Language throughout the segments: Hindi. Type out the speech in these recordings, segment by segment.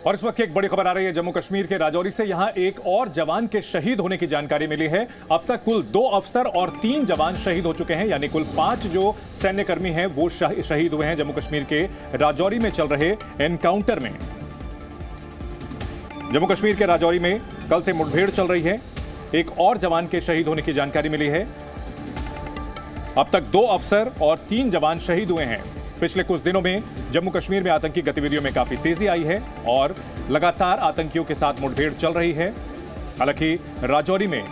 और इस वक्त एक बड़ी खबर आ रही है जम्मू कश्मीर के राजौरी से। यहां एक और जवान के शहीद होने की जानकारी मिली है। अब तक कुल 2 अफसर और 3 जवान शहीद हो चुके हैं, यानी कुल 5 जो सैन्यकर्मी हैं वो शहीद हुए हैं जम्मू कश्मीर के राजौरी में चल रहे एनकाउंटर में। जम्मू कश्मीर के राजौरी में कल से मुठभेड़ चल रही है। एक और जवान के शहीद होने की जानकारी मिली है। अब तक 2 अफसर और 3 जवान शहीद हुए हैं। पिछले कुछ दिनों में जम्मू कश्मीर में आतंकी गतिविधियों में काफी तेजी आई है और लगातार आतंकियों के साथ मुठभेड़ चल रही है। हालांकि राजौरी में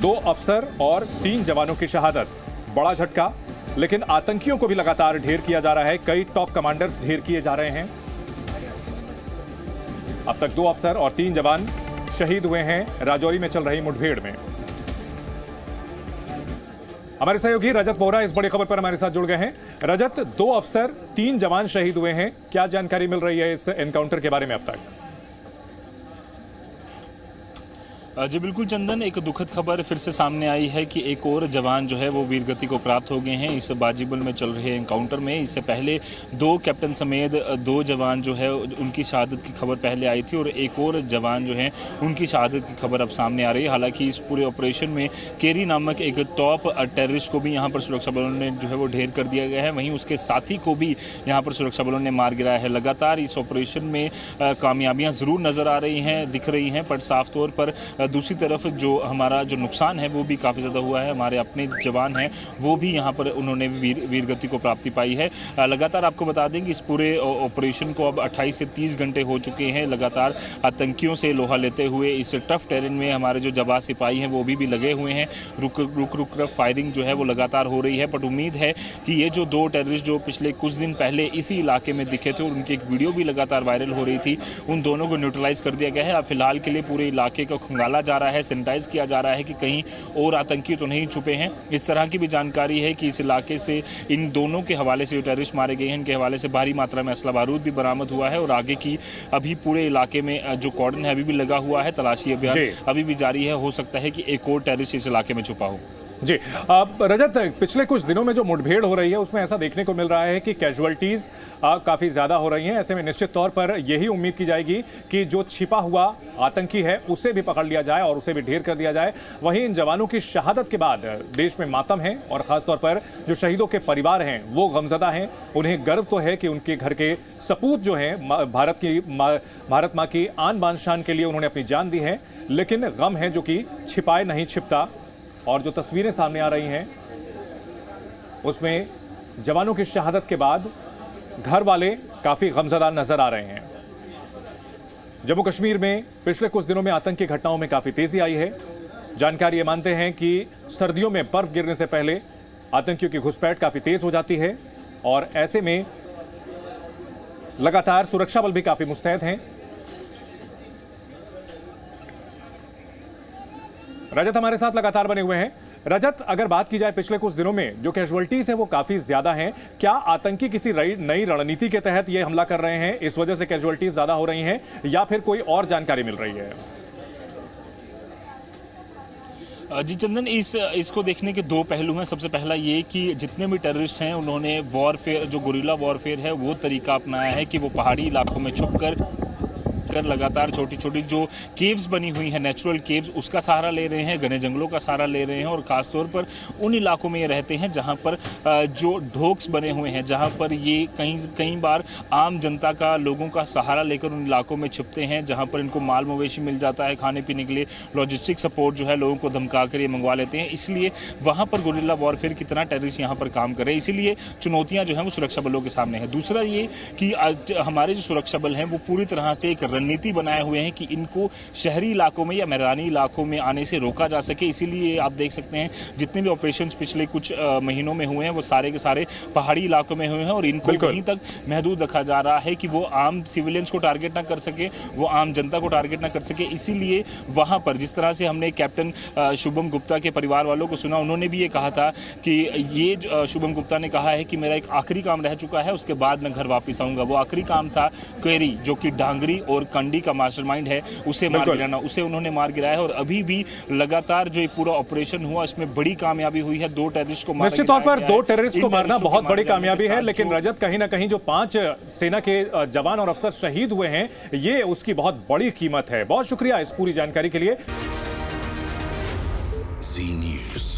2 अफसर और 3 जवानों की शहादत, बड़ा झटका। लेकिन आतंकियों को भी लगातार ढेर किया जा रहा है। कई टॉप कमांडर्स ढेर किए जा रहे हैं। अब तक 2 अफसर और 3 जवान शहीद हुए हैं राजौरी में चल रही मुठभेड़ में। हमारे सहयोगी रजत वोरा इस बड़ी खबर पर हमारे साथ जुड़ गए हैं। रजत, 2 अफसर 3 जवान शहीद हुए हैं, क्या जानकारी मिल रही है इस एनकाउंटर के बारे में अब तक? जी बिल्कुल चंदन, एक दुखद खबर फिर से सामने आई है कि एक और जवान जो है वो वीरगति को प्राप्त हो गए हैं इस बाजीपुल में चल रहे एनकाउंटर में। इससे पहले 2 कैप्टन समेत 2 जवान जो है उनकी शहादत की खबर पहले आई थी और एक और जवान जो है उनकी शहादत की खबर अब सामने आ रही है। हालांकि इस पूरे ऑपरेशन में केरी नामक एक टॉप टेररिस्ट को भी यहाँ पर सुरक्षा बलों ने जो है वो ढेर कर दिया गया है। वहीं उसके साथी को भी यहाँ पर सुरक्षा बलों ने मार गिराया है। लगातार इस ऑपरेशन में कामयाबियाँ ज़रूर नज़र आ रही हैं, दिख रही हैं, पर साफ तौर पर दूसरी तरफ जो हमारा जो नुकसान है वो भी काफ़ी ज़्यादा हुआ है। हमारे अपने जवान हैं वो भी यहाँ पर उन्होंने वीरगति को प्राप्ति पाई है। लगातार आपको बता दें कि इस पूरे ऑपरेशन को अब 28 से 30 घंटे हो चुके हैं। लगातार आतंकियों से लोहा लेते हुए इस टफ टेरेन में हमारे जो जवान सिपाही हैं वो भी लगे हुए हैं। रुक कर फायरिंग जो है वो लगातार हो रही है। बट उम्मीद है कि ये जो 2 टेररिस्ट जो पिछले कुछ दिन पहले इसी इलाके में दिखे थे और उनकी एक वीडियो भी लगातार वायरल हो रही थी, उन दोनों को न्यूट्रलाइज कर दिया गया है। अब फिलहाल के लिए पूरे इलाके को खंगाला जा रहा है, सैनिटाइज किया जा रहा है कि कहीं और आतंकी तो नहीं छुपे हैं। इस तरह की भी जानकारी है कि इस इलाके से इन दोनों के हवाले से जो टेररिस्ट मारे गए हैं इनके हवाले से भारी मात्रा में असला बारूद भी बरामद हुआ है और आगे की अभी पूरे इलाके में जो कॉर्डन है अभी भी लगा हुआ है। तलाशी अभियान अभी भी जारी है। हो सकता है कि एक और टेररिस्ट इस इलाके में छुपा हो। जी रजत, पिछले कुछ दिनों में जो मुठभेड़ हो रही है उसमें ऐसा देखने को मिल रहा है कि कैजुअल्टीज काफी ज्यादा हो रही हैं। ऐसे में निश्चित तौर पर यही उम्मीद की जाएगी कि जो छिपा हुआ आतंकी है उसे भी पकड़ लिया जाए और उसे भी ढेर कर दिया जाए। वहीं इन जवानों की शहादत के बाद देश में मातम है और खासतौर पर जो शहीदों के परिवार हैं वो गमजदा हैं। उन्हें गर्व तो है कि उनके घर के सपूत जो हैं भारत माँ की आन बान शान के लिए उन्होंने अपनी जान दी है, लेकिन गम है जो कि छिपाए नहीं छिपता। और जो तस्वीरें सामने आ रही हैं उसमें जवानों की शहादत के बाद घर वाले काफी गमज़दा नजर आ रहे हैं। जम्मू कश्मीर में पिछले कुछ दिनों में आतंकी घटनाओं में काफी तेजी आई है। जानकारी ये मानते हैं कि सर्दियों में बर्फ गिरने से पहले आतंकियों की घुसपैठ काफी तेज हो जाती है और ऐसे में लगातार सुरक्षा बल भी काफी मुस्तैद हैं। रजत हमारे साथ लगातार बने हुए हैं। रजत, अगर बात की जाए पिछले कुछ दिनों में जो कैजुअल्टीज है वो काफी ज्यादा हैं, क्या आतंकी किसी नई रणनीति के तहत ये हमला कर रहे हैं, इस वजह से कैजुअल्टीज ज्यादा हो रही हैं, या फिर कोई और जानकारी मिल रही है? जी चंदन, इसको देखने के 2 पहलू हैं। सबसे पहला ये कि जितने भी टेररिस्ट हैं उन्होंने वॉरफेयर, जो गुरिल्ला वॉरफेयर है वो तरीका अपनाया है कि वो पहाड़ी इलाकों में छुपकर लगातार छोटी छोटी जो केव्स बनी हुई हैं, नेचुरल केव्स, उसका सहारा ले रहे हैं, घने जंगलों का सहारा ले रहे हैं और खासतौर पर उन इलाकों में ये रहते हैं जहां पर जो ढोक्स बने हुए हैं, जहां पर ये कई बार आम जनता का, लोगों का सहारा लेकर उन इलाकों में छिपते हैं जहां पर इनको माल मवेशी मिल जाता है खाने पीने के लिए। लॉजिस्टिक सपोर्ट जो है लोगों को धमका कर ये मंगवा लेते हैं। इसलिए वहां पर गुरिल्ला वॉरफेयर की तरह टेररिस्ट यहाँ पर काम कर रहे हैं। इसीलिए चुनौतियाँ जो हैं वो सुरक्षा बलों के सामने है। दूसरा ये कि हमारे जो सुरक्षा बल हैं वो पूरी तरह से एक रणनीति बनाए हुए हैं कि इनको शहरी इलाकों में या मैदानी इलाकों में आने से रोका जा सके। इसीलिए आप देख सकते हैं जितने भी ऑपरेशंस पिछले कुछ महीनों में हुए हैं वो सारे के सारे पहाड़ी इलाकों में हुए हैं और इनको वहीं तक महदूद रखा जा रहा है कि वो आम सिविलियंस को टारगेट ना कर सके, वो आम जनता को टारगेट ना कर सके। इसीलिए वहां पर जिस तरह से हमने कैप्टन शुभम गुप्ता के परिवार वालों को सुना, उन्होंने भी ये कहा था कि ये शुभम गुप्ता ने कहा है कि मेरा एक आखिरी काम रह चुका है, उसके बाद मैं घर वापस आऊंगा। वो आखिरी काम था केरी, जो कि डांगरी और कंडी का मास्टरमाइंड है उसे मार गिराना, उसे उन्होंने मार गिराया है। और अभी भी लगातार जो ये पूरा ऑपरेशन हुआ इसमें बड़ी कामयाबी हुई है। 2 टेररिस्ट को मारा, निश्चित तौर पर 2 टेररिस्ट को मारना बहुत बड़ी कामयाबी है, लेकिन रजत कहीं ना कहीं जो 5 सेना के जवान और अफसर शहीद हुए हैं ये उसकी बहुत बड़ी कीमत है। बहुत शुक्रिया इस पूरी जानकारी के लिए। जी न्यूज़।